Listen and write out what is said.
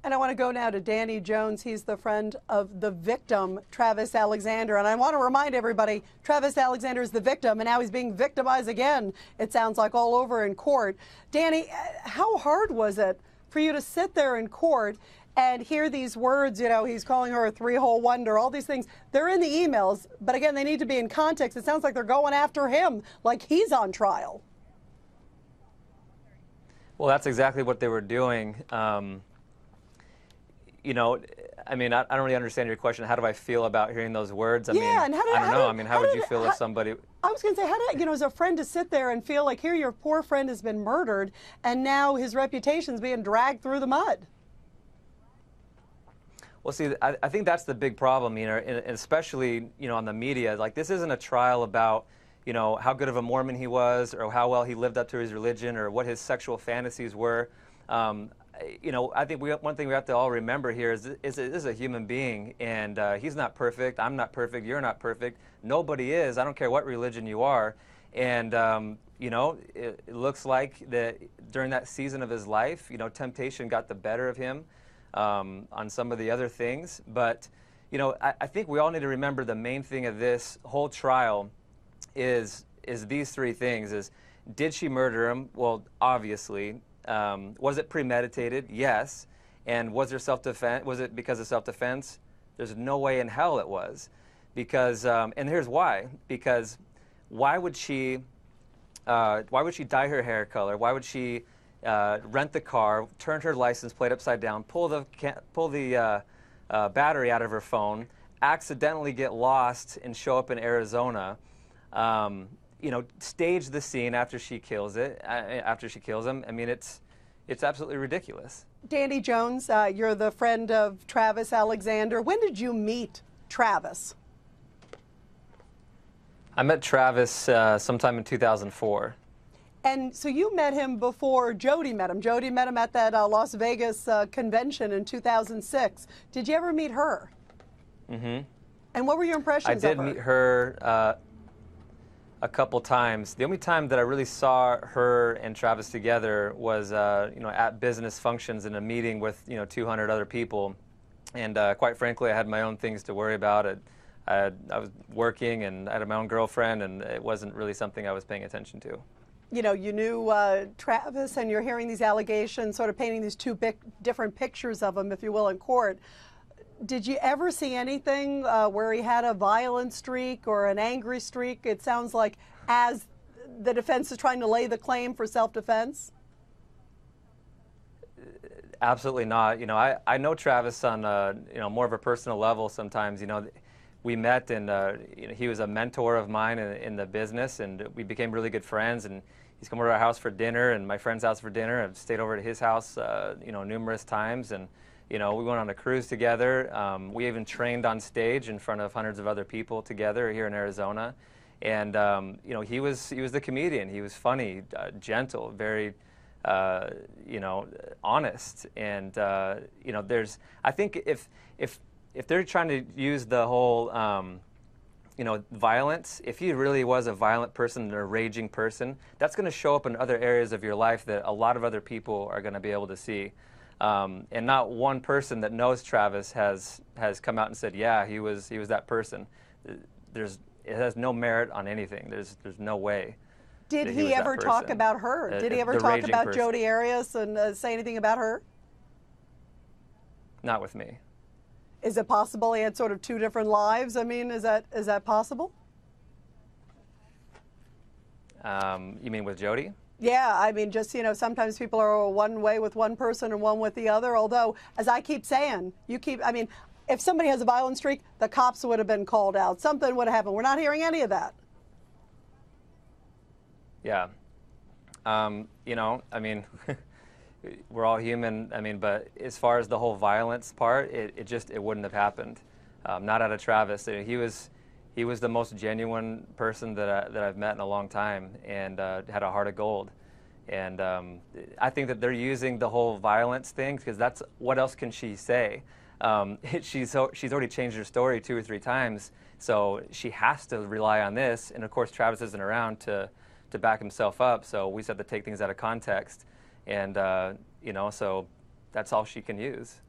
And I want to go now to Danny Jones. He's the friend of the victim, Travis Alexander. And I want to remind everybody, Travis Alexander is the victim, and now he's being victimized again, it sounds like, all over in court. Danny, how hard was it for you to sit there in court and hear these words? You know, he's calling her a three-hole wonder, all these things. They're in the emails, but again, they need to be in context. It sounds like they're going after him, like he's on trial. Well, that's exactly what they were doing. You know, I mean, I don't really understand your question. How do I feel about hearing those words? I mean, and I don't know. I mean, how would you feel if somebody... I was going to say, how did, you know, as a friend to sit there and feel like here your poor friend has been murdered and now his reputation's being dragged through the mud? Well, see, I think that's the big problem, you know, and especially, you know, on the media. Like, this isn't a trial about, you know, how good of a Mormon he was or how well he lived up to his religion or what his sexual fantasies were. You know, I think one thing we have to all remember here is this is a human being, and he's not perfect. I'm not perfect. You're not perfect. Nobody is. I don't care what religion you are. And, you know, it looks like that during that season of his life, you know, temptation got the better of him on some of the other things. But, you know, I think we all need to remember the main thing of this whole trial is these three things. Is, did she murder him? Well, obviously. Was it premeditated? Yes. And was there self-defense? Was it because of self-defense? There's no way in hell it was. Because, and here's why. Because why would she dye her hair color? Why would she rent the car, turn her license plate upside down, pull the battery out of her phone, accidentally get lost and show up in Arizona? You know, stage the scene after she kills him. I mean, it's absolutely ridiculous. Danny Jones, you're the friend of Travis Alexander. When did you meet Travis? I met Travis sometime in 2004. And so you met him before Jodi met him. Jodi met him at that Las Vegas convention in 2006. Did you ever meet her? Mm-hmm. And what were your impressions of her? I did meet her a couple times. The only time that I really saw her and Travis together was, you know, at business functions in a meeting with, you know, 200 other people. And quite frankly, I had my own things to worry about. I was working and I had my own girlfriend, and it wasn't really something I was paying attention to. You know, you knew Travis, and you're hearing these allegations, sort of painting these two different pictures of him, if you will, in court. Did you ever see anything where he had a violent streak or an angry streak? It sounds like as the defense is trying to lay the claim for self-defense. Absolutely not. You know, I know Travis on you know, more of a personal level sometimes. You know, we met, and you know, he was a mentor of mine in the business, and we became really good friends. And he's come over to our house for dinner, and my friend's house for dinner. I've stayed over to his house, you know, numerous times, and you know, we went on a cruise together. We even trained on stage in front of hundreds of other people together here in Arizona. And you know, he was the comedian. He was funny, gentle, very, you know, honest. And you know, I think if they're trying to use the whole, you know, violence, if he really was a violent person and a raging person, that's going to show up in other areas of your life that a lot of other people are going to be able to see. And not one person that knows Travis has come out and said, yeah, he was that person. It has no merit on anything. There's no way. Did he ever talk about her? Did he ever talk about Jodi Arias and say anything about her? Not with me. Is it possible he had sort of two different lives? I mean, is that possible? You mean with Jodi? Yeah, I mean, just, you know, sometimes people are one way with one person and one with the other. Although, as I keep saying, I mean, if somebody has a violent streak, the cops would have been called out. Something would have happened. We're not hearing any of that. Yeah. You know, I mean, we're all human. I mean, but as far as the whole violence part, it wouldn't have happened. Not out of Travis. He was the most genuine person that I've met in a long time, and had a heart of gold. And I think that they're using the whole violence thing because that's what else can she say? She's already changed her story 2 or 3 times, so she has to rely on this. And of course, Travis isn't around to back himself up, so we just have to take things out of context. And you know, so that's all she can use.